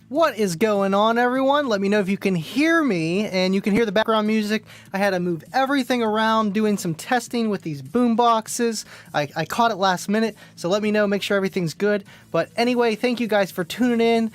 What is going on, everyone? Let me know if you can hear me and you can hear the background music. I had to move everything around doing some testing with these boom boxes. I caught it last minute, so let me know, make sure everything's good. But anyway, thank you guys for tuning in.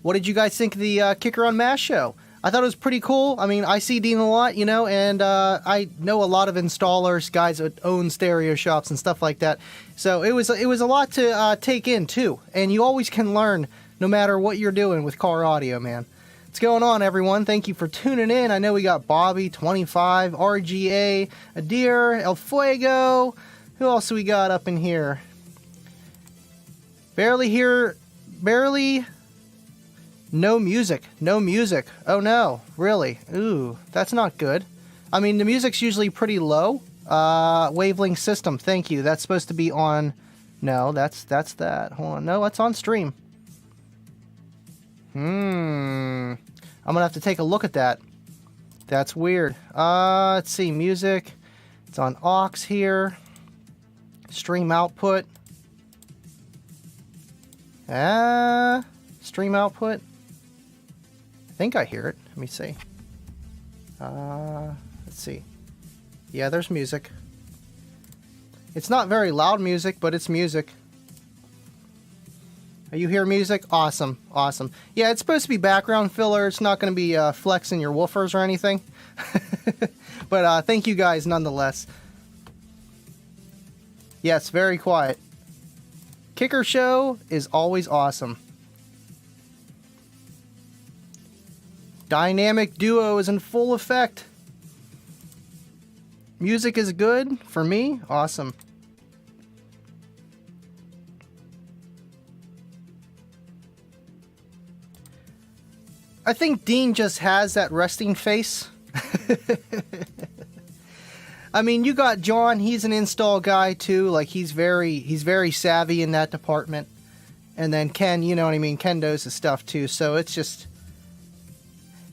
What did you guys think of the Kicker Unmasked show? I thought it was pretty cool. I mean, I see Dean a lot, you know, and I know a lot of installers, guys that own stereo shops and stuff like that. So it was a lot to take in, too. And you always can learn no matter what you're doing with car audio, man. What's going on, everyone? Thank you for tuning in. I know we got Bobby, 25, RGA, Adir, El Fuego. Who else we got up in here? Barely. No music. Oh no, really? Ooh, that's not good. I mean, the music's usually pretty low. Wavelength system, thank you. That's supposed to be on... No, that's that. Hold on. No, that's on stream. I'm gonna have to take a look at that. That's weird. Let's see. Music. It's on aux here. Stream output. Stream output. I think I hear it. Let me see. Let's see. Yeah, there's music. It's not very loud music, but it's music. You hear music? Awesome. Yeah, it's supposed to be background filler. It's not going to be flexing your woofers or anything. But thank you guys nonetheless. Yes, very quiet. Kicker show is always awesome. Dynamic duo is in full effect. Music is good for me. Awesome. I think Dean just has that resting face. I mean, you got John, he's an install guy too. Like he's very savvy in that department. And then Ken, you know what I mean? Ken knows his stuff too. So it's just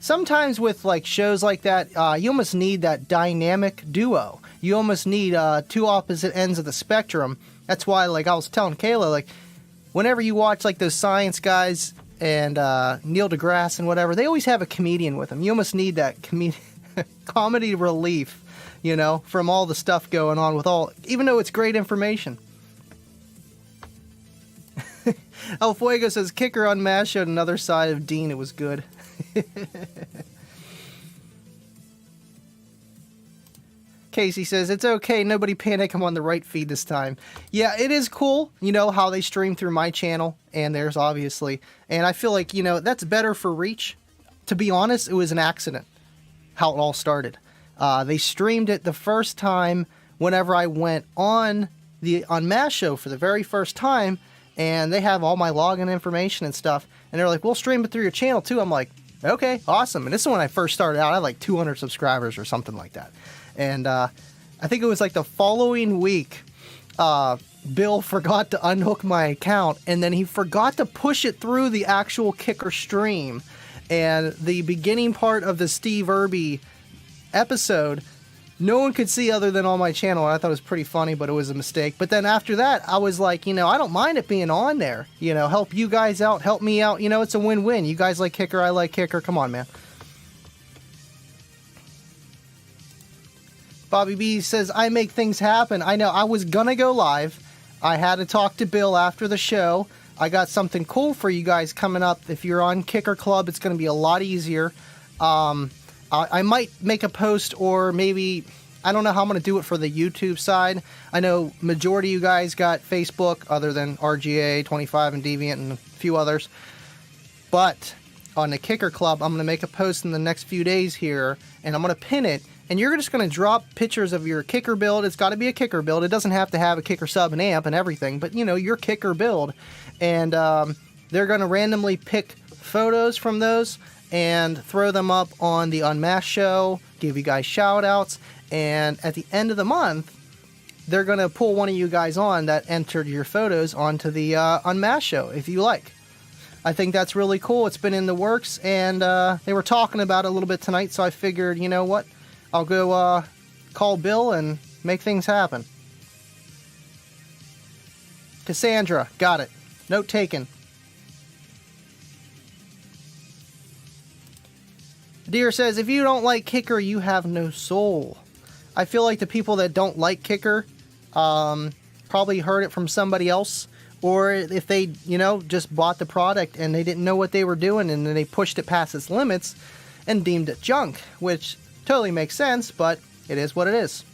sometimes with like shows like that, you almost need that dynamic duo. You almost need two opposite ends of the spectrum. That's why, like I was telling Kayla, like whenever you watch like those science guys and Neil deGrasse and whatever, they always have a comedian with them. You almost need that comedy relief, you know, from all the stuff going on with all, even though it's great information. El Fuego says, Kicker Unmasked showed another side of Dean. It was good. Casey says, it's okay. Nobody panic. I'm on the right feed this time. Yeah, it is cool, you know, how they stream through my channel and theirs, obviously. And I feel like, you know, that's better for reach. To be honest, it was an accident how it all started. They streamed it the first time whenever I went on the UnMasked show for the very first time. And they have all my login information and stuff. And they're like, we'll stream it through your channel too. I'm like, okay, awesome. And this is when I first started out. I had like 200 subscribers or something like that. And I think it was like the following week, Bill forgot to unhook my account. And then he forgot to push it through the actual Kicker stream. And the beginning part of the Steve Irby episode, no one could see other than on my channel. I thought it was pretty funny, but it was a mistake. But then after that, I was like, you know, I don't mind it being on there. You know, help you guys out, help me out. You know, it's a win-win. You guys like Kicker, I like Kicker. Come on, man. Bobby B says, I make things happen. I know, I was gonna go live. I had to talk to Bill after the show. I got something cool for you guys coming up. If you're on Kicker Club, it's going to be a lot easier. I might make a post, or maybe, I don't know how I'm going to do it for the YouTube side. I know majority of you guys got Facebook, other than RGA, 25, and Deviant, and a few others. But on the Kicker Club, I'm going to make a post in the next few days here, and I'm going to pin it. And you're just going to drop pictures of your Kicker build. It's got to be a Kicker build. It doesn't have to have a Kicker sub and amp and everything, but, you know, your Kicker build. And they're going to randomly pick photos from those and throw them up on the UnMasked show, give you guys shout-outs, and at the end of the month, they're going to pull one of you guys on that entered your photos onto the UnMasked show, if you like. I think that's really cool. It's been in the works, and they were talking about it a little bit tonight, so I figured, you know what? I'll go call Bill and make things happen. Cassandra, got it. Note taken. Deer says, if you don't like Kicker, you have no soul. I feel like the people that don't like Kicker probably heard it from somebody else, or if they, you know, just bought the product and they didn't know what they were doing, and then they pushed it past its limits and deemed it junk, which totally makes sense, but it is what it is.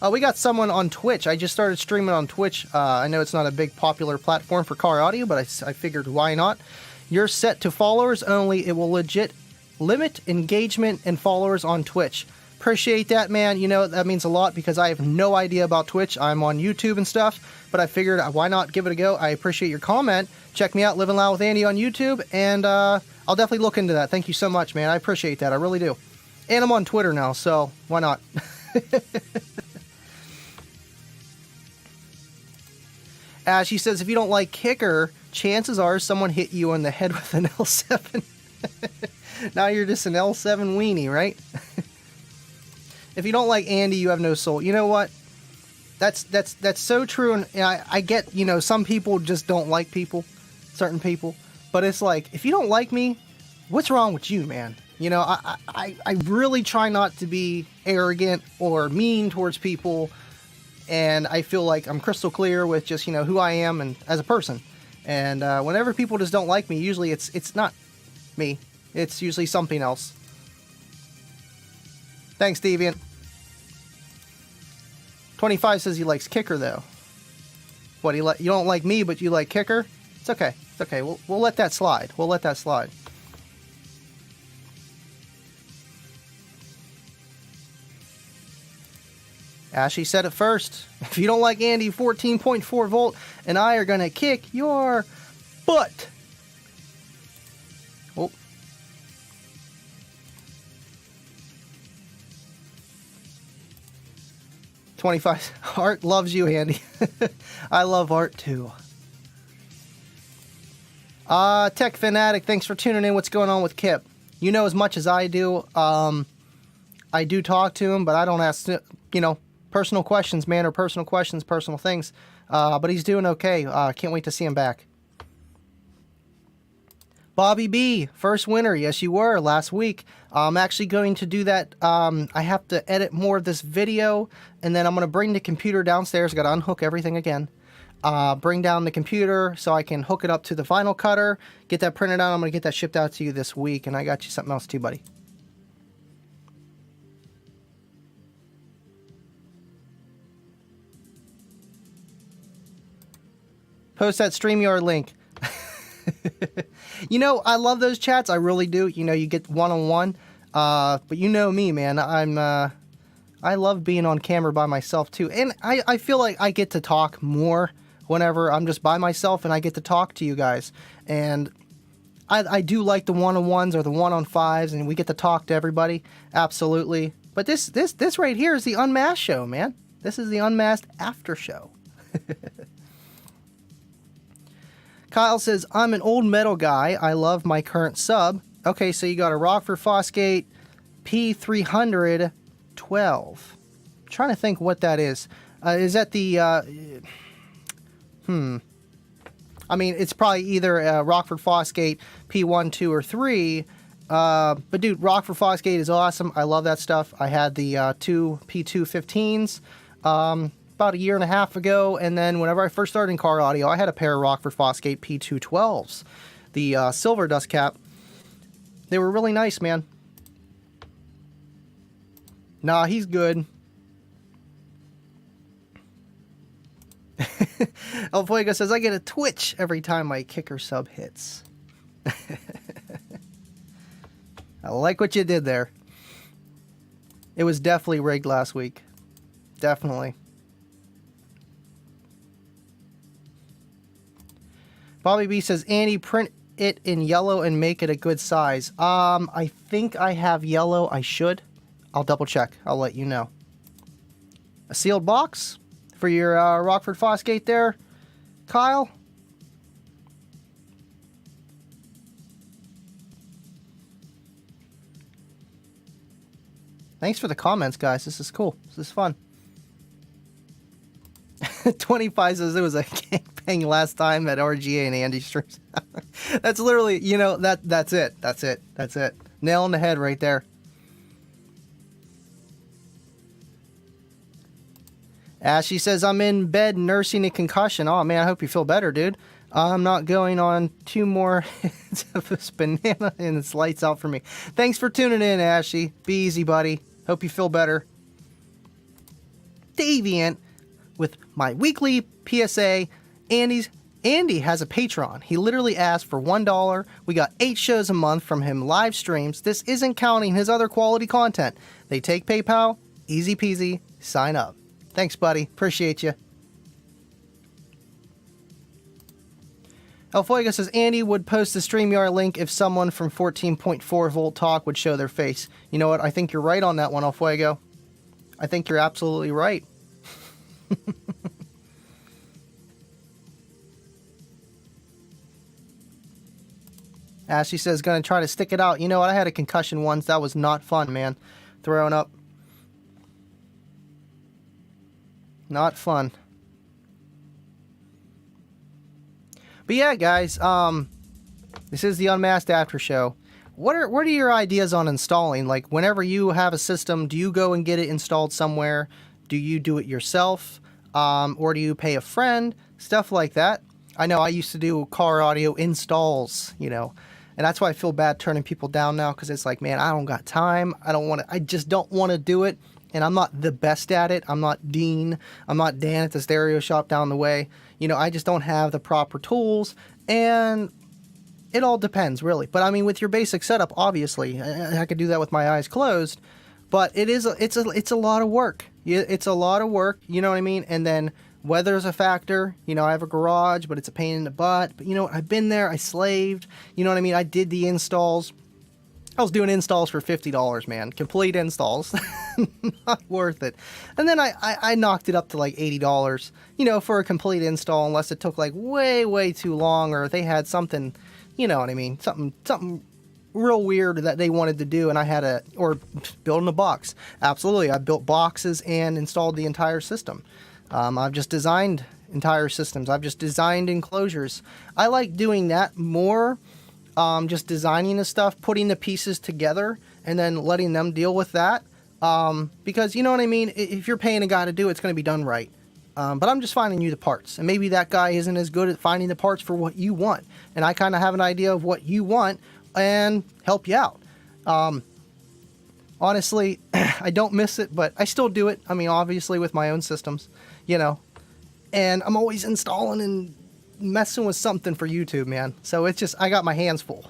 We got someone on Twitch. I just started streaming on Twitch. I know it's not a big popular platform for car audio, but I figured why not? You're set to followers only. It will legit limit engagement and followers on Twitch. Appreciate that, man. You know, that means a lot because I have no idea about Twitch. I'm on YouTube and stuff, but I figured why not give it a go? I appreciate your comment. Check me out, Living Loud with Andy on YouTube, and I'll definitely look into that. Thank you so much, man. I appreciate that. I really do. And I'm on Twitter now, so why not? She says, if you don't like Kicker, chances are someone hit you on the head with an L7. Now you're just an L7 weenie, right? If you don't like Andy, you have no soul. You know what? That's so true. And I get, you know, some people just don't like people, certain people. But it's like, if you don't like me, what's wrong with you, man? You know, I really try not to be arrogant or mean towards people. And I feel like I'm crystal clear with just, you know, who I am and as a person. And whenever people just don't like me, usually it's not me. It's usually something else. Thanks, Deviant. 25 says he likes Kicker, though. What, you don't like me, but you like Kicker? It's okay. It's okay. We'll let that slide. We'll let that slide. Ashley said it first. If you don't like Andy, 14.4 volt, and I are going to kick your butt. Oh. $25. Art loves you, Andy. I love art too. Tech Fanatic, thanks for tuning in. What's going on with Kip? You know as much as I do. I do talk to him, but I don't ask, personal questions, man, or personal questions, personal things. But he's doing okay. Can't wait to see him back. Bobby B, first winner. Yes, you were last week. I'm actually going to do that. I have to edit more of this video, and then I'm going to bring the computer downstairs. I got to unhook everything again. Bring down the computer so I can hook it up to the Final Cutter, get that printed out. I'm going to get that shipped out to you this week, and I got you something else too, buddy. Post that StreamYard link. I love those chats. I really do. You get one-on-one. But you know me, man. I love being on camera by myself too. And I feel like I get to talk more whenever I'm just by myself and I get to talk to you guys. And I do like the one-on-ones or the one-on-fives, and we get to talk to everybody. Absolutely. But this right here is the Unmasked show, man. This is the Unmasked after show. Kyle says, I'm an old metal guy. I love my current sub. Okay, so you got a Rockford Fosgate P312. I'm trying to think what that is. Is that the... I mean, it's probably either a Rockford Fosgate P1, 2, or 3. But dude, Rockford Fosgate is awesome. I love that stuff. I had the two P215s. About a year and a half ago, and then whenever I first started in car audio, I had a pair of Rockford Fosgate P212s, the silver dust cap. They were really nice, man. Nah, he's good. El Fuego says, I get a twitch every time my kicker sub hits. I like what you did there. It was definitely rigged last week. Definitely. Bobby B says, Andy, print it in yellow and make it a good size. I think I have yellow. I should. I'll double check. I'll let you know. A sealed box for your Rockford Fosgate there, Kyle. Thanks for the comments, guys. This is cool. This is fun. 25 says it was a gangbang last time at RGA and Andy streams. That's literally, that's it. That's it. That's it. Nail on the head right there. Ashley says, I'm in bed nursing a concussion. Oh, man, I hope you feel better, dude. I'm not going on 2 more of this banana, and it's lights out for me. Thanks for tuning in, Ashley. Be easy, buddy. Hope you feel better. Deviant with my weekly PSA. Andy has a Patreon. He literally asked for $1. We got 8 shows a month from him, live streams. This isn't counting his other quality content. They take PayPal. Easy peasy. Sign up. Thanks, buddy. Appreciate you. El Fuego says, Andy would post the StreamYard link if someone from 14.4 Volt Talk would show their face. You know what? I think you're right on that one, El Fuego. I think you're absolutely right. Ashley says, gonna try to stick it out. You know what? I had a concussion once. That was not fun, man. Throwing up. Not fun. But yeah, guys, this is the Unmasked After Show. What are your ideas on installing? Like, whenever you have a system, do you go and get it installed somewhere? Do you do it yourself? Or do you pay a friend? Stuff like that. I know I used to do car audio installs, and that's why I feel bad turning people down now, because it's like, man, I don't got time. I just don't want to do it. And I'm not the best at it. I'm not Dean. I'm not Dan at the stereo shop down the way. I just don't have the proper tools. And it all depends, really. But I mean, with your basic setup, obviously, I could do that with my eyes closed. But it's a lot of work. It's a lot of work, you know what I mean? And then weather's a factor. You know, I have a garage, but it's a pain in the butt. But you know what? I've been there. I slaved. You know what I mean? I did the installs. I was doing installs for $50, man. Complete installs. Not worth it. And then I knocked it up to like $80, you know, for a complete install, unless it took like way too long, or they had something, you know what I mean? Something real weird that they wanted to do, and I had or building a box. Absolutely. I built boxes and installed the entire system. I've just designed entire systems. I've just designed enclosures. I like doing that more. Just designing the stuff, putting the pieces together, and then letting them deal with that. Because, you know what I mean? If you're paying a guy to do it, it's going to be done right. But I'm just finding you the parts. And maybe that guy isn't as good at finding the parts for what you want. And I kind of have an idea of what you want and help you out. Honestly, I don't miss it, but I still do it. I mean, obviously with my own systems, you know. And I'm always installing and messing with something for YouTube, man. So it's just, I got my hands full.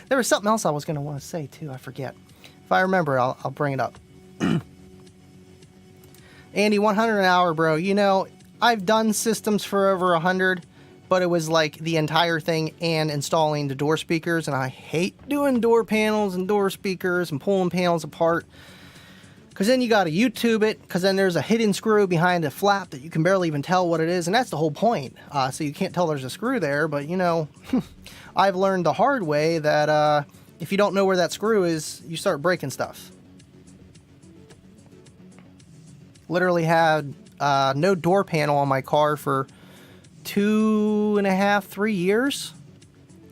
There was something else I was going to want to say too. I forget. If I remember, I'll bring it up. Andy, 100 an hour, bro. You know, I've done systems for over 100, but it was like the entire thing and installing the door speakers. And I hate doing door panels and door speakers and pulling panels apart. Because then you got to YouTube it, because then there's a hidden screw behind a flap that you can barely even tell what it is, and that's the whole point. So you can't tell there's a screw there, but you know, I've learned the hard way that if you don't know where that screw is, you start breaking stuff. Literally had no door panel on my car for 2.5, 3 years.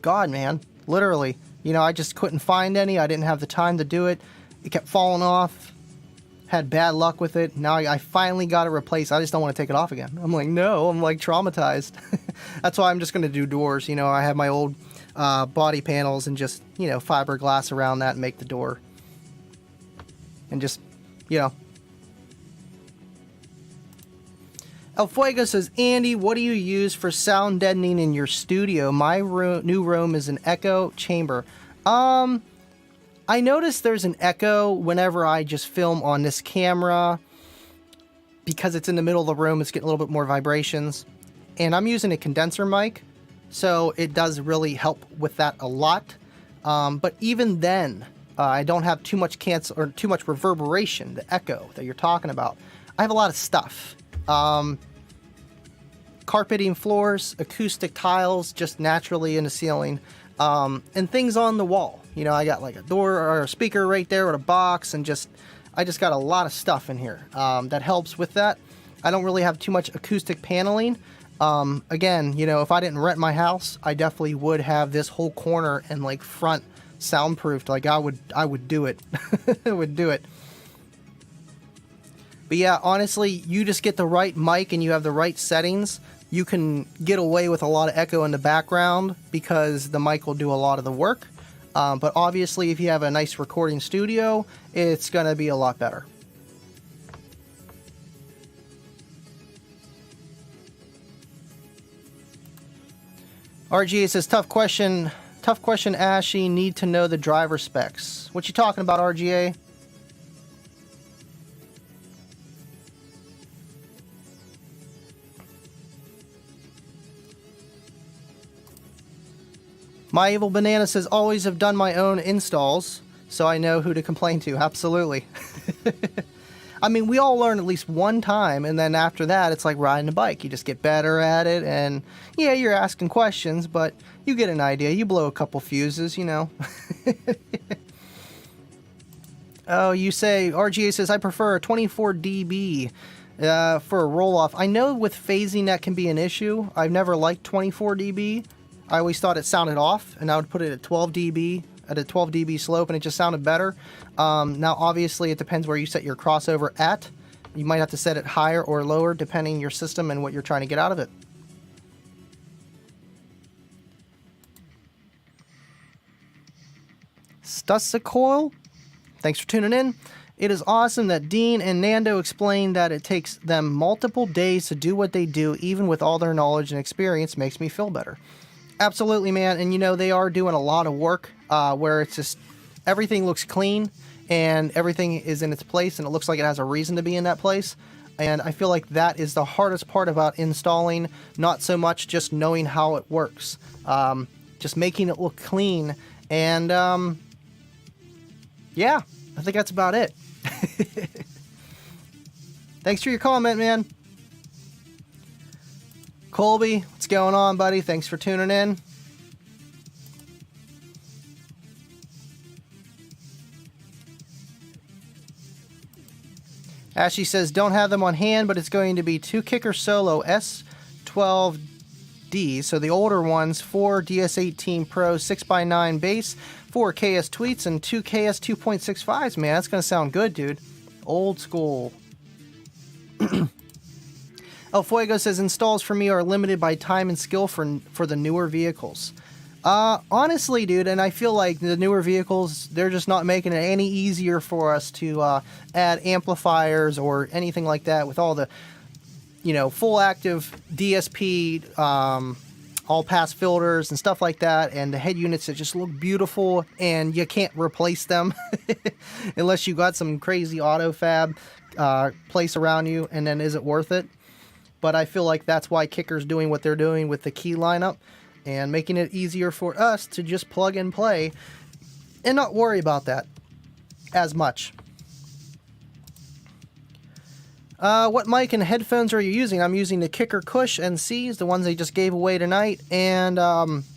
God, man, literally. You know, I just couldn't find any. I didn't have the time to do it. It kept falling off. Had bad luck with it. Now I finally got it replaced. I just don't want to take it off again. I'm like, no, I'm like traumatized. That's why I'm just going to do doors. You know, I have my old body panels and just, you know, fiberglass around that and make the door. And just, you know. El Fuego says, Andy, what do you use for sound deadening in your studio? My new room is an echo chamber. I noticed there's an echo whenever I just film on this camera because it's in the middle of the room. It's getting a little bit more vibrations, and I'm using a condenser mic, so it does really help with that a lot. But even then, I don't have too much cancel or too much reverberation, the echo that you're talking about. I have a lot of stuff. Carpeting floors, acoustic tiles, just naturally in the ceiling, and things on the wall. You know, I got like a door or a speaker right there with a box, and I just got a lot of stuff in here that helps with that. I don't really have too much acoustic paneling. Again, you know, if I didn't rent my house, I definitely would have this whole corner and like front soundproofed. Like I would do it. I would do it. But yeah, honestly, you just get the right mic and you have the right settings, you can get away with a lot of echo in the background because the mic will do a lot of the work. But obviously, if you have a nice recording studio, it's going to be a lot better. RGA says, tough question, Ashy. Need to know the driver specs. What you talking about, RGA? My Evil Banana says, always have done my own installs, so I know who to complain to. Absolutely. I mean, we all learn at least one time, and then after that, it's like riding a bike. You just get better at it, and yeah, you're asking questions, but you get an idea. You blow a couple fuses, you know. Oh, you say, RGA says, I prefer a 24 dB for a roll-off. I know with phasing that can be an issue. I've never liked 24 dB. I always thought it sounded off, and I would put it at 12 dB, at a 12 dB slope, and it just sounded better. Now, obviously, it depends where you set your crossover at. You might have to set it higher or lower, depending your system and what you're trying to get out of it. Stussicoil, thanks for tuning in. It is awesome that Dean and Nando explained that it takes them multiple days to do what they do, even with all their knowledge and experience. Makes me feel better. Absolutely, man. And you know, they are doing a lot of work where it's just everything looks clean and everything is in its place and it looks like it has a reason to be in that place. And I feel like that is the hardest part about installing, not so much just knowing how it works, just making it look clean. And yeah, I think that's about it. Thanks for your comment, man. Colby, what's going on, buddy? Thanks for tuning in. Ashley says, don't have them on hand, but it's going to be 2 Kicker Solo S12D, so the older ones, 4 DS18 Pro 6x9 bass, 4 KS Tweets, and 2 KS 2.65s. Man, that's going to sound good, dude. Old school. El Fuego says, installs for me are limited by time and skill for the newer vehicles. Honestly, dude, and I feel like the newer vehicles, they're just not making it any easier for us to add amplifiers or anything like that with all the, you know, full active DSP, all pass filters and stuff like that, and the head units that just look beautiful and you can't replace them unless you got some crazy auto fab place around you, and then is it worth it? But I feel like that's why Kicker's doing what they're doing with the key lineup and making it easier for us to just plug and play and not worry about that as much. What mic and headphones are you using? I'm using the Kicker Kush NCs, the ones they just gave away tonight, and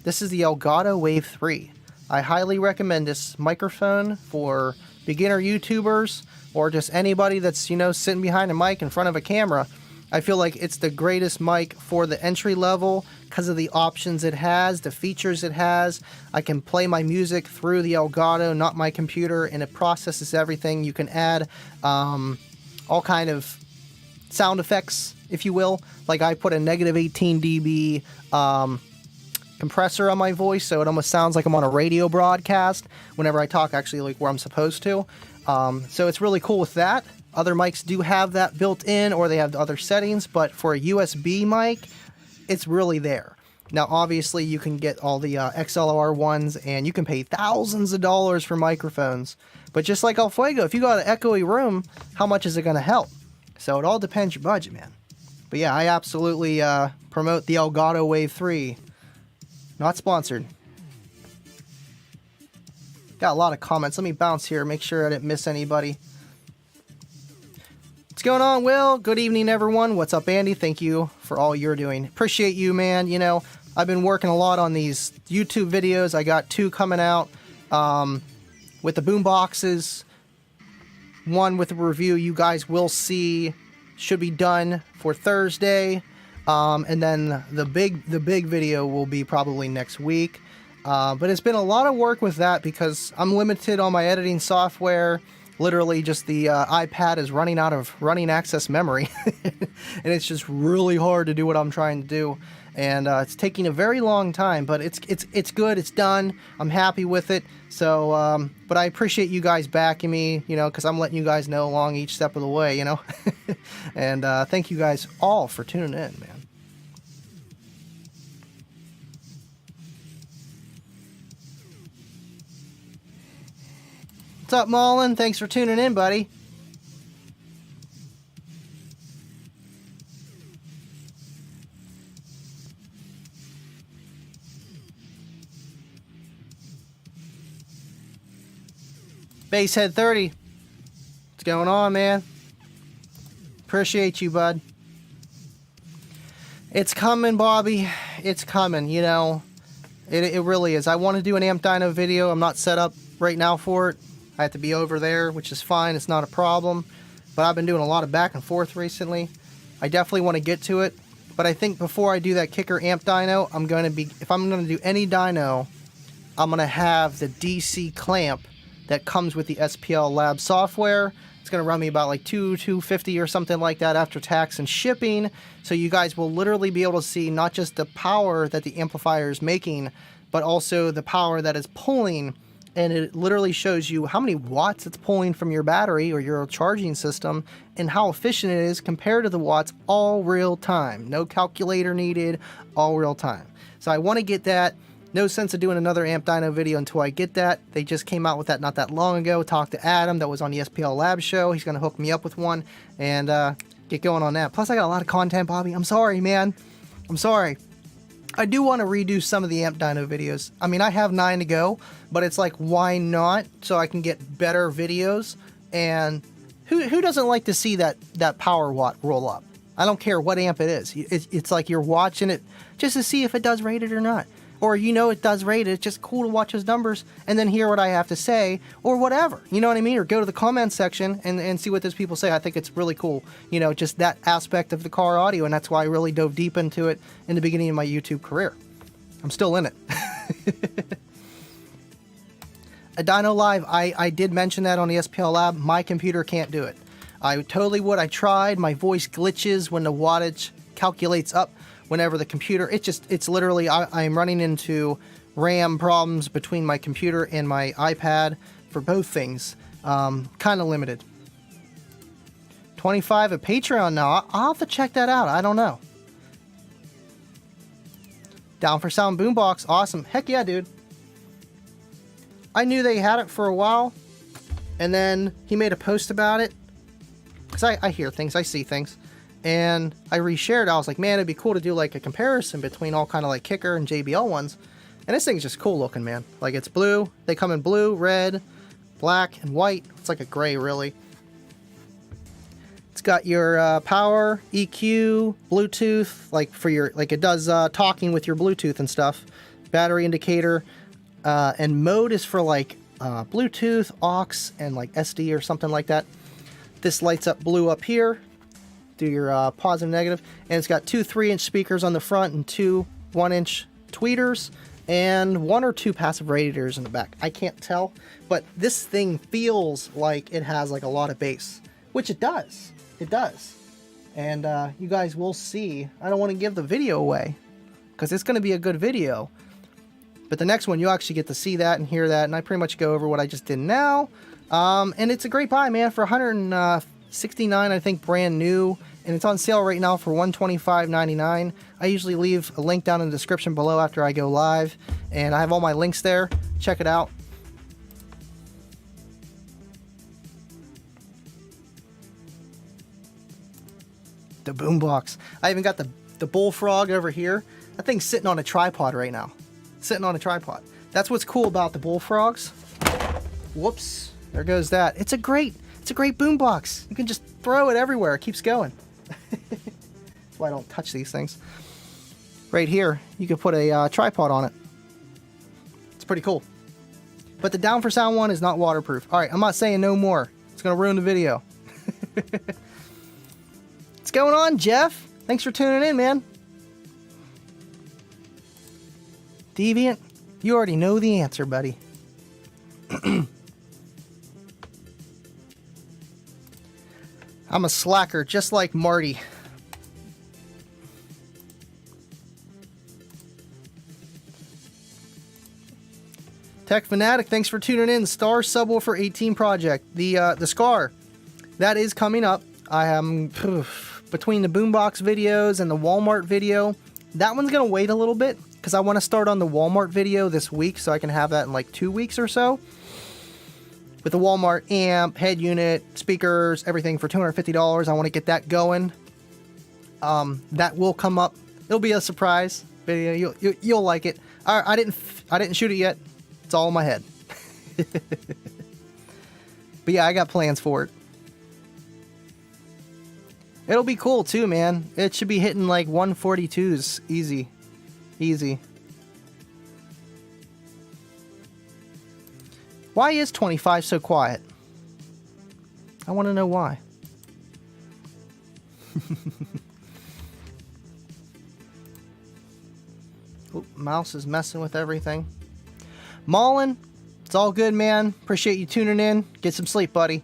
this is the Elgato Wave 3. I highly recommend this microphone for beginner YouTubers or just anybody that's, you know, sitting behind a mic in front of a camera. I feel like it's the greatest mic for the entry level because of the options it has, the features it has. I can play my music through the Elgato, not my computer, and it processes everything. You can add all kind of sound effects, if you will. Like I put a negative 18 dB compressor on my voice, so it almost sounds like I'm on a radio broadcast whenever I talk, actually, like where I'm supposed to. So it's really cool with that. Other mics do have that built in, or they have other settings, but for a USB mic, it's really there. Now, obviously, you can get all the XLR ones, and you can pay thousands of dollars for microphones. But just like El Fuego, if you got an echoey room, how much is it going to help? So it all depends your budget, man. But yeah, I absolutely promote the Elgato Wave 3. Not sponsored. Got a lot of comments. Let me bounce here, make sure I didn't miss anybody. What's going on, Will? Good evening, everyone. What's up, Andy? Thank you for all you're doing. Appreciate you, man. You know, I've been working a lot on these YouTube videos. I got 2 coming out with the boom boxes. One with a review you guys will see should be done for Thursday. And then the big video will be probably next week. But it's been a lot of work with that because I'm limited on my editing software. Literally just the iPad is running out of running access memory. And it's just really hard to do what I'm trying to do. And it's taking a very long time, but it's good. It's done. I'm happy with it. So, but I appreciate you guys backing me, you know, because I'm letting you guys know along each step of the way, you know. And thank you guys all for tuning in, man. What's up, Mullen? Thanks for tuning in, buddy. Basehead 30. What's going on, man? Appreciate you, bud. It's coming, Bobby. It's coming, you know. It really is. I want to do an amp dyno video. I'm not set up right now for it. I have to be over there, which is fine. It's not a problem. But I've been doing a lot of back and forth recently. I definitely want to get to it. But I think before I do that Kicker amp dyno, if I'm going to do any dyno, I'm going to have the DC clamp that comes with the SPL Lab software. It's going to run me about like $250 or something like that after tax and shipping. So you guys will literally be able to see not just the power that the amplifier is making, but also the power that is pulling. And it literally shows you how many watts it's pulling from your battery or your charging system and how efficient it is compared to the watts, all real time. No calculator needed, all real time. So I want to get that No sense of doing another amp dyno video until I get that. They just came out with that not that long ago. Talked to Adam that was on the SPL Lab show. He's going to hook me up with one and get going on that. Plus, I got a lot of content, Bobby. I'm sorry, man. I'm sorry. I do want to redo some of the amp dyno videos. I mean, I have 9 to go, but it's like, why not? So I can get better videos. And who doesn't like to see that power watt roll up? I don't care what amp it is. It's like you're watching it just to see if it does rated or not. Or it does rate it. It's just cool to watch those numbers and then hear what I have to say or whatever. You know what I mean? Or go to the comments section and see what those people say. I think it's really cool. You know, just that aspect of the car audio. And that's why I really dove deep into it in the beginning of my YouTube career. I'm still in it. A dyno live, I did mention that on the SPL Lab. My computer can't do it. I totally would. I tried. My voice glitches when the wattage calculates up. Whenever the computer, it's literally, I'm running into RAM problems between my computer and my iPad for both things. Kind of limited. 25 at Patreon now. I'll have to check that out. I don't know. Down for Sound Boombox. Awesome. Heck yeah, dude. I knew they had it for a while. And then he made a post about it. Because I hear things. I see things. And I reshared. I was like, man, it'd be cool to do like a comparison between all kind of like Kicker and JBL ones. And this thing's just cool looking, man. Like, it's blue. They come in blue, red, black, and white. It's like a gray, really. It's got your power, EQ, Bluetooth, like for your, like it does talking with your Bluetooth and stuff. Battery indicator, and mode is for like Bluetooth, aux, and like SD or something like that. This lights up blue up here. Do your positive, negative, and it's got 2 3-inch speakers on the front and 2 1-inch tweeters and 1 or 2 passive radiators in the back. I can't tell, but this thing feels like it has like a lot of bass, which it does. It does, and you guys will see. I don't want to give the video away because it's going to be a good video, but the next one you actually get to see that and hear that, and I pretty much go over what I just did now. And it's a great buy, man, for $169, I think, brand new, and it's on sale right now for $125.99. I usually leave a link down in the description below after I go live, and I have all my links there. Check it out. The boombox. I even got the bullfrog over here. That thing's sitting on a tripod right now. Sitting on a tripod. That's what's cool about the bullfrogs. Whoops. There goes that. It's a great boombox. You can just throw it everywhere. It keeps going. That's why I don't touch these things. Right here, you can put a tripod on it. It's pretty cool. But the Down for Sound one is not waterproof. Alright, I'm not saying no more. It's going to ruin the video. What's going on, Jeff? Thanks for tuning in, man. Deviant, you already know the answer, buddy. I'm a slacker, just like Marty. Tech Fanatic, thanks for tuning in. Star Subwoofer 18 project. The Scar, that is coming up. I am between the Boombox videos and the Walmart video. That one's gonna wait a little bit because I want to start on the Walmart video this week, so I can have that in like 2 weeks or so. With the Walmart amp, head unit, speakers, everything for $250. I want to get that going. That will come up. It'll be a surprise video. You'll like it. I didn't shoot it yet. It's all in my head. But yeah, I got plans for it. It'll be cool too, man. It should be hitting like 142s easy. Easy. Why is 25 so quiet? I want to know why. Oop, mouse is messing with everything. Mullen, it's all good, man. Appreciate you tuning in. Get some sleep, buddy.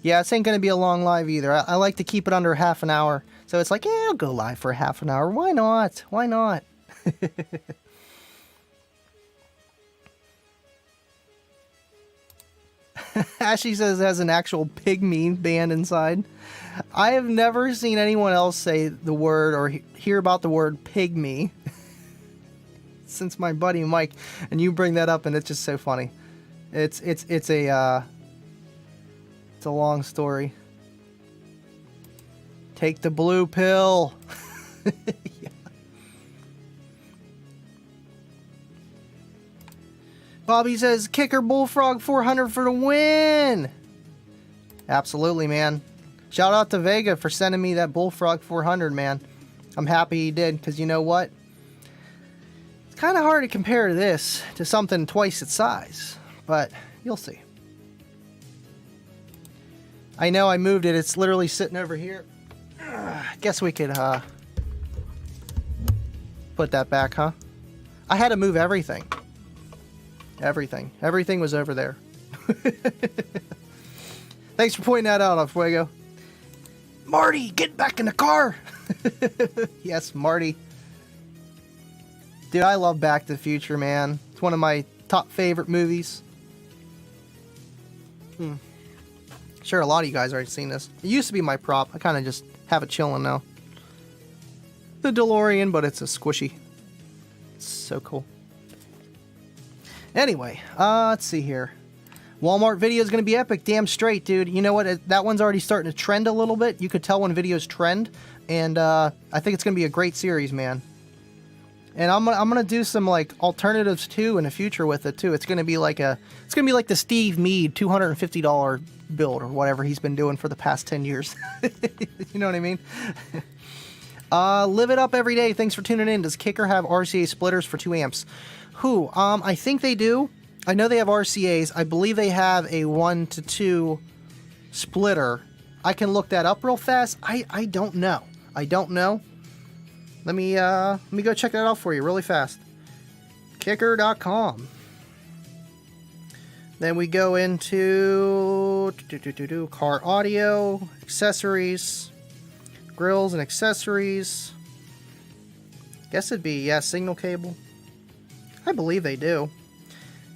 Yeah, this ain't going to be a long live either. I like to keep it under half an hour. So it's like, yeah, I'll go live for half an hour. Why not? Why not? Ashley says it has an actual pygmy band inside. I have never seen anyone else say the word or hear about the word pygmy. since my buddy Mike, and you bring that up, and it's just so funny. It's a long story. Take the blue pill. Yeah. Bobby says, Kicker Bullfrog 400 for the win. Absolutely, man. Shout out to Vega for sending me that Bullfrog 400, man. I'm happy he did, because you know what? It's kind of hard to compare this to something twice its size, but you'll see. I know I moved it. It's literally sitting over here. Guess we could put that back, huh? I had to move everything. Everything was over there. Thanks for pointing that out, Fuego. Marty, get back in the car. Yes, Marty. Dude, I love Back to the Future, man. It's one of my top favorite movies. Sure, a lot of you guys already seen this. It used to be my prop. I kind of just have it chilling now. The DeLorean, but it's a squishy. It's so cool. Anyway, let's see here. Walmart video is going to be epic. Damn straight, dude. You know what? That one's already starting to trend a little bit. You could tell when videos trend. And I think it's going to be a great series, man. And I'm gonna do some like alternatives too in the future with it too. It's gonna be like the Steve Mead $250 build or whatever he's been doing for the past 10 years. You know what I mean? Live it up every day. Thanks for tuning in. Does Kicker have RCA splitters for 2 amps? I think they do. I know they have RCAs. I believe they have a 1 to 2 splitter. I can look that up real fast. I don't know. Let me go check that out for you really fast. Kicker.com. Then we go into car audio, accessories, grills and accessories. Guess it'd be, yeah, signal cable. I believe they do.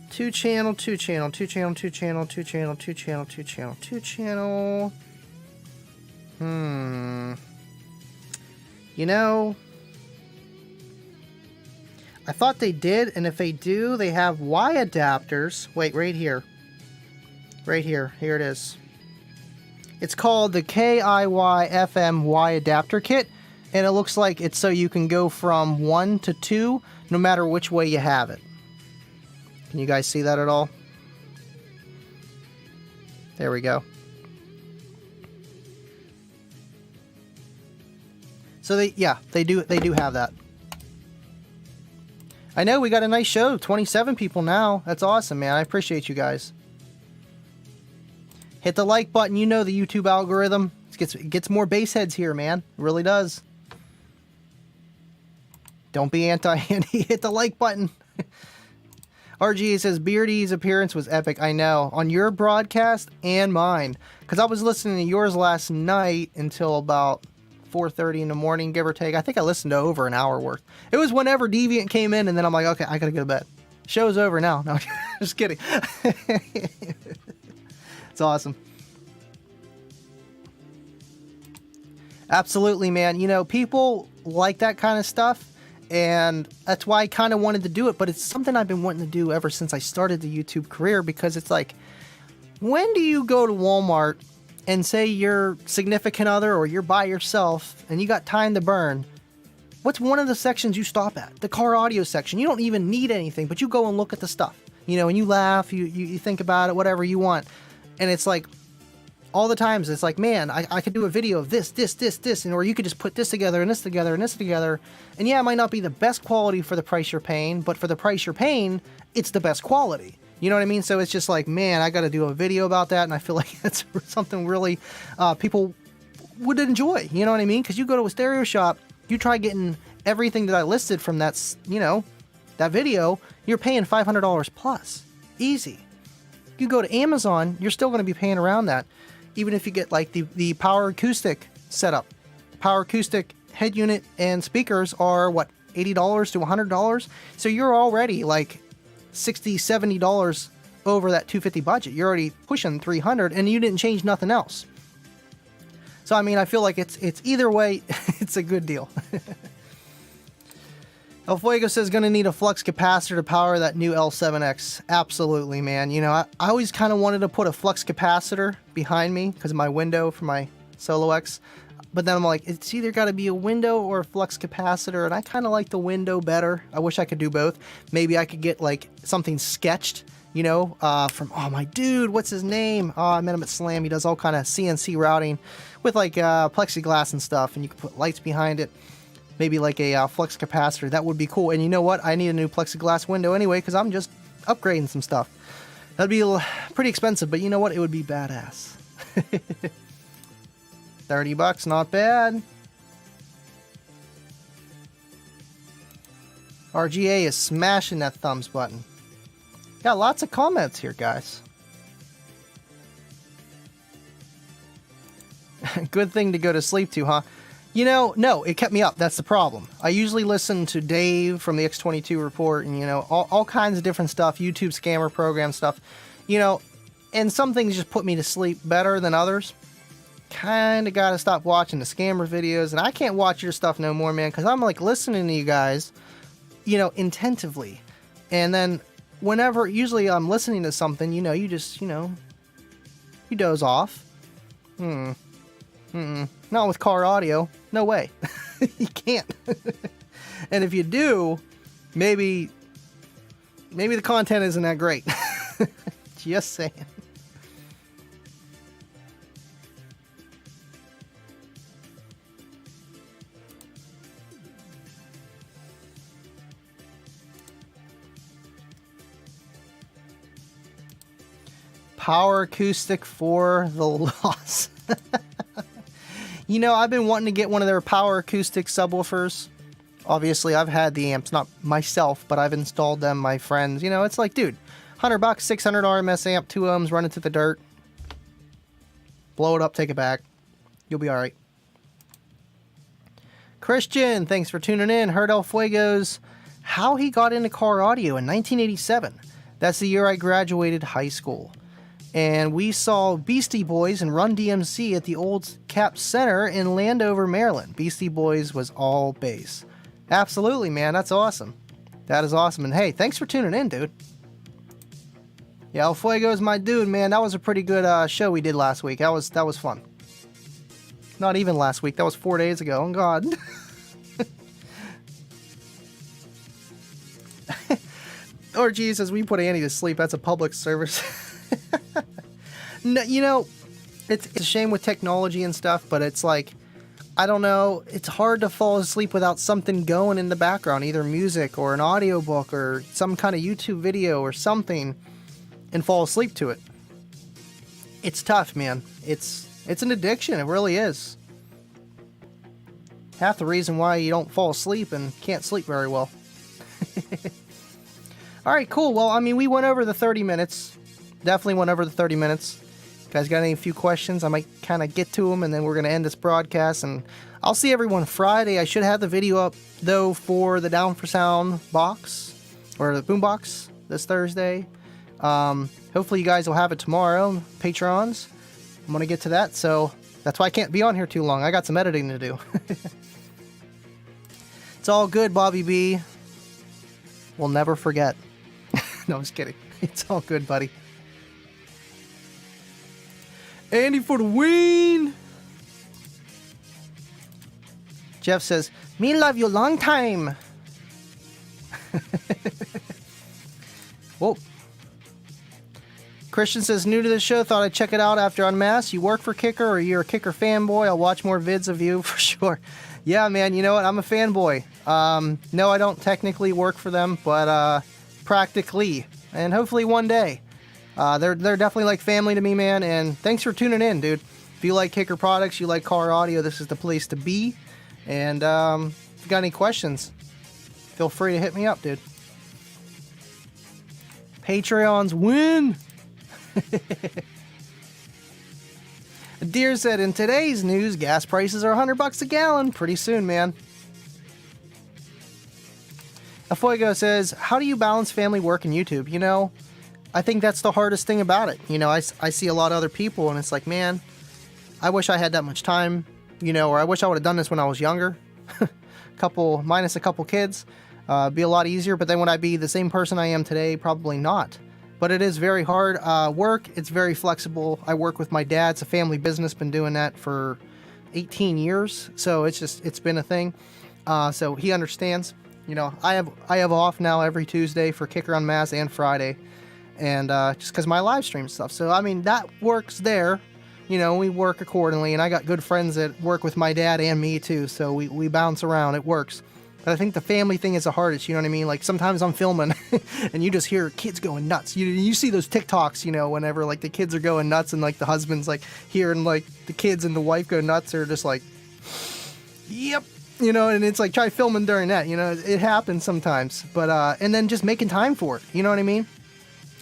2 channel, 2 channel, 2 channel, 2 channel, 2 channel, 2 channel, 2 channel, 2 channel. You know, I thought they did, and if they do, they have Y adapters. Wait, right here. Right here. Here it is. It's called the KIY-FM Y adapter kit, and it looks like it's so you can go from 1 to 2, no matter which way you have it. Can you guys see that at all? There we go. So they do have that. I know we got a nice show, 27 people now. That's awesome, man. I appreciate you guys. Hit the like button. You know the YouTube algorithm. It gets more bass heads here, man. It really does. Don't be anti-Andy. Hit the like button. RGA says, Beardy's appearance was epic. I know. On your broadcast and mine. Because I was listening to yours last night until about 4:30 in the morning, give or take. I think I listened to over an hour worth. It was whenever Deviant came in, and then I'm like, okay, I gotta go to bed. Show's over now. No, just kidding. It's awesome. Absolutely, man. You know, people like that kind of stuff, and that's why I kind of wanted to do it, but it's something I've been wanting to do ever since I started the YouTube career, because it's like, when do you go to Walmart and say your significant other or you're by yourself and you got time to burn? What's one of the sections you stop at? The car audio section. You don't even need anything, but you go and look at the stuff, you know, and you laugh, you think about it, whatever you want. And it's like, all the times it's like, man, I could do a video of this, and or you could just put this together and this together and this together. And yeah, it might not be the best quality for the price you're paying, but for the price you're paying, it's the best quality. You know what I mean? So it's just like, man, I got to do a video about that, and I feel like it's something really people would enjoy. You know what I mean? Because you go to a stereo shop, you try getting everything that I listed from that, you know, that video, you're paying $500 plus. Easy. You go to Amazon, you're still going to be paying around that. Even if you get like the power acoustic setup. The power acoustic head unit and speakers are what, $80 to $100? So you're already like $60, $70 over that $250 budget. You're already pushing $300, and you didn't change nothing else. So I mean, I feel like it's either way, it's a good deal. El Fuego says, gonna need a flux capacitor to power that new L7X. Absolutely, man. You know, I always kind of wanted to put a flux capacitor behind me because of my window for my Solo X. But then I'm like, it's either got to be a window or a flux capacitor, and I kind of like the window better. I wish I could do both. Maybe I could get like something sketched, you know, from, oh, my dude, what's his name? Oh, I met him at Slam. He does all kind of CNC routing with like plexiglass and stuff, and you can put lights behind it. Maybe like a flux capacitor. That would be cool. And you know what? I need a new plexiglass window anyway because I'm just upgrading some stuff. That'd be pretty expensive, but you know what? It would be badass. $30, not bad. RGA is smashing that thumbs button. Got lots of comments here, guys. Good thing to go to sleep to, huh? You know, no, it kept me up. That's the problem. I usually listen to Dave from the X22 Report and, you know, all kinds of different stuff, YouTube scammer program stuff, you know, and some things just put me to sleep better than others. Kind of got to stop watching the scammer videos, and I can't watch your stuff no more, man, because I'm like listening to you guys, you know, intentively. And then whenever, usually I'm listening to something, you know, you just, you know, you doze off. Not with car audio. No way. You can't. And if you do, maybe the content isn't that great. Just saying. Power acoustic for the loss. You know, I've been wanting to get one of their power acoustic subwoofers. Obviously, I've had the amps, not myself, but I've installed them, my friends. You know, it's like, dude, $100, 600 RMS amp, 2 ohms, run it to the dirt. Blow it up, take it back. You'll be all right. Christian, thanks for tuning in. Heard El Fuego's how he got into car audio in 1987. That's the year I graduated high school. And we saw Beastie Boys and Run DMC at the old Cap Center in Landover, Maryland. Beastie Boys was all bass. Absolutely, man. That's awesome. That is awesome. And hey, thanks for tuning in, dude. Yeah, El Fuego's my dude, man. That was a pretty good show we did last week. That was fun. Not even last week. That was 4 days ago. Oh, God. Or Jesus, we put Annie to sleep. That's a public service. No, you know, it's a shame with technology and stuff, but it's like, I don't know, it's hard to fall asleep without something going in the background, either music or an audiobook or some kind of YouTube video or something, and fall asleep to it. It's tough, man. It's an addiction. It really is. Half the reason why you don't fall asleep and can't sleep very well. All right, cool. Well, I mean, we went over the 30 minutes. Definitely went over the 30 minutes. Guys got any few questions? I might kind of get to them, and then we're going to end this broadcast. And I'll see everyone Friday. I should have the video up, though, for the Down for Sound box, or the boom box, this Thursday. Hopefully you guys will have it tomorrow. Patrons. I'm going to get to that, so that's why I can't be on here too long. I got some editing to do. It's all good, Bobby B. We'll never forget. No, I'm just kidding. It's all good, buddy. Andy for the win! Jeff says, me love you long time. Whoa. Christian says, new to the show, thought I'd check it out after Unmasked. You work for Kicker, or you're a Kicker fanboy? I'll watch more vids of you for sure. Yeah, man, you know what? I'm a fanboy. No, I don't technically work for them, but practically. And hopefully one day. They're definitely like family to me, man, and thanks for tuning in, dude. If you like Kicker products, you like car audio, this is the place to be. And if you got any questions, feel free to hit me up, dude. Patreons win! Deer said, in today's news, gas prices are $100 a gallon pretty soon, man. Afuego says, how do you balance family, work, and YouTube? You know, I think that's the hardest thing about it. You know, I see a lot of other people, and it's like, man, I wish I had that much time, you know, or I wish I would have done this when I was younger. Minus a couple kids. Be a lot easier, but then would I be the same person I am today? Probably not. But it is very hard work. It's very flexible. I work with my dad. It's a family business. Been doing that for 18 years. So it's been a thing. So he understands. You know, I have off now every Tuesday for Kicker Unmasked and Friday. And just because my live stream stuff. So, I mean, that works there. You know, we work accordingly. And I got good friends that work with my dad and me, too. So we bounce around. It works. But I think the family thing is the hardest, you know what I mean? Like, sometimes I'm filming and you just hear kids going nuts. You see those TikToks, you know, whenever, like, the kids are going nuts and, like, the husband's, like, hearing, like, the kids and the wife go nuts. They're just like, yep. You know, and it's like, try filming during that. You know, it happens sometimes. But, and then just making time for it. You know what I mean?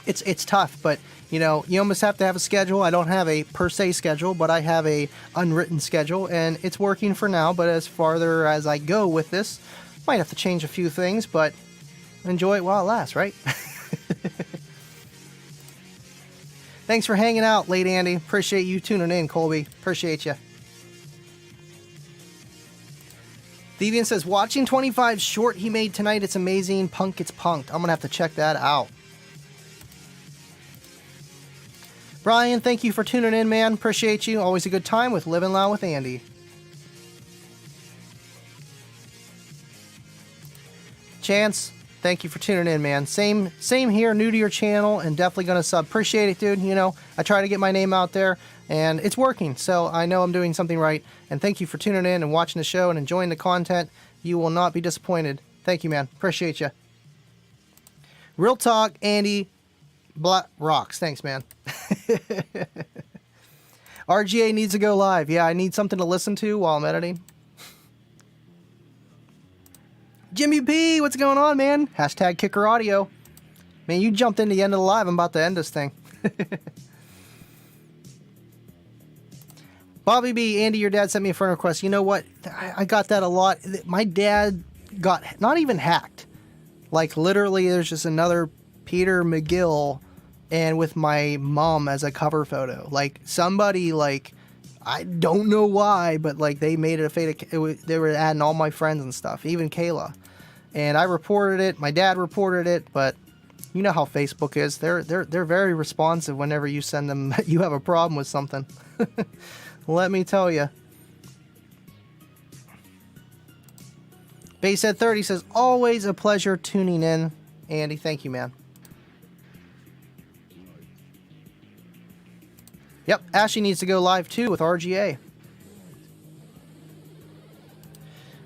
It's tough, but, you know, you almost have to have a schedule. I don't have a per se schedule, but I have a unwritten schedule, and it's working for now. But as farther as I go with this, might have to change a few things, but enjoy it while it lasts, right? Thanks for hanging out, late Andy. Appreciate you tuning in, Colby. Appreciate you. Deviant says, watching 25's short he made tonight. It's amazing. Punk gets punked. I'm going to have to check that out. Brian, thank you for tuning in, man. Appreciate you. Always a good time with Living Loud with Andy. Chance, thank you for tuning in, man. Same here, new to your channel, and definitely going to sub. Appreciate it, dude. You know, I try to get my name out there, and it's working, so I know I'm doing something right. And thank you for tuning in and watching the show and enjoying the content. You will not be disappointed. Thank you, man. Appreciate you. Real talk, Andy. Black rocks. Thanks, man. RGA needs to go live. Yeah, I need something to listen to while I'm editing. Jimmy P, what's going on, man? Hashtag Kicker Audio. Man, you jumped in the end of the live. I'm about to end this thing. Bobby B, Andy, your dad sent me a friend request. You know what? I got that a lot. My dad got not even hacked. Like, literally, there's just another Peter McGill and with my mom as a cover photo. Like, somebody, like, I don't know why, but, like, they made it a fake. They were adding all my friends and stuff, even Kayla. And I reported it. My dad reported it, but you know how Facebook is. They're very responsive whenever you send them you have a problem with something. Let me tell you. Basehead 30 says, always a pleasure tuning in. Andy, thank you, man. Yep, Ashley needs to go live too with RGA.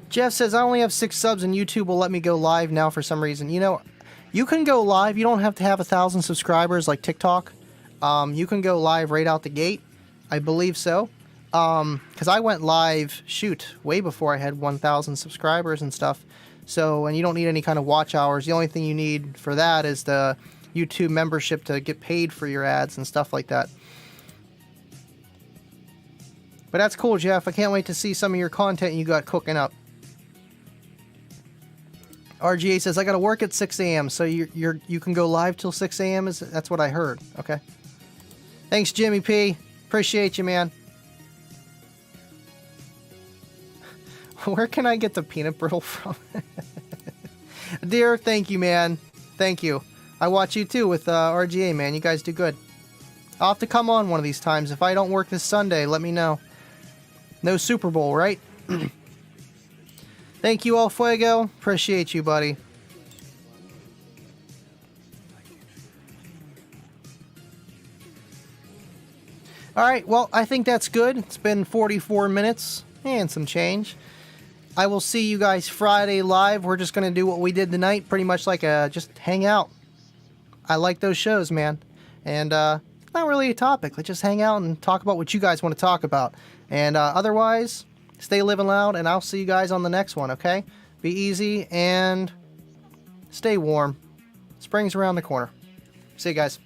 Jeff says, I only have 6 subs and YouTube will let me go live now for some reason. You know, you can go live. You don't have to have 1,000 subscribers like TikTok. You can go live right out the gate. I believe so. Because I went live, way before I had 1,000 subscribers and stuff. So, and you don't need any kind of watch hours. The only thing you need for that is the YouTube membership to get paid for your ads and stuff like that. But that's cool, Jeff. I can't wait to see some of your content you got cooking up. RGA says, I got to work at 6 a.m. So you can go live till 6 a.m. That's what I heard. Okay. Thanks, Jimmy P. Appreciate you, man. Where can I get the peanut brittle from? Dear, thank you, man. Thank you. I watch you too with RGA, man. You guys do good. I'll have to come on one of these times. If I don't work this Sunday, let me know. No Super Bowl, right? Thank you, El Fuego. Appreciate you, buddy. Alright, well, I think that's good. It's been 44 minutes and some change. I will see you guys Friday live. We're just going to do what we did tonight. Pretty much like just hang out. I like those shows, man. And not really a topic. Let's just hang out and talk about what you guys want to talk about. And otherwise, stay living loud, and I'll see you guys on the next one, okay? Be easy and stay warm. Spring's around the corner. See you guys.